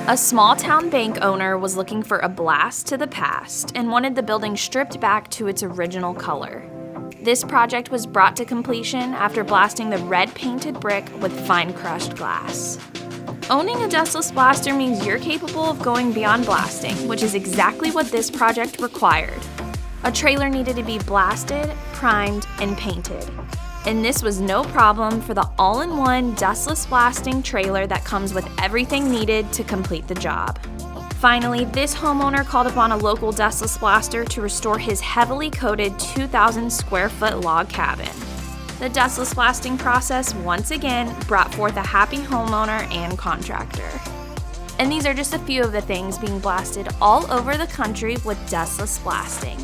A small-town bank owner was looking for a blast to the past and wanted the building stripped back to its original color. This project was brought to completion after blasting the red-painted brick with fine-crushed glass. Owning a dustless blaster means you're capable of going beyond blasting, which is exactly what this project required. A trailer needed to be blasted, primed, and painted. And this was no problem for the all-in-one dustless blasting trailer that comes with everything needed to complete the job. Finally, this homeowner called upon a local dustless blaster to restore his heavily coated 2,000 square foot log cabin. The dustless blasting process once again brought forth a happy homeowner and contractor. And these are just a few of the things being blasted all over the country with dustless blasting.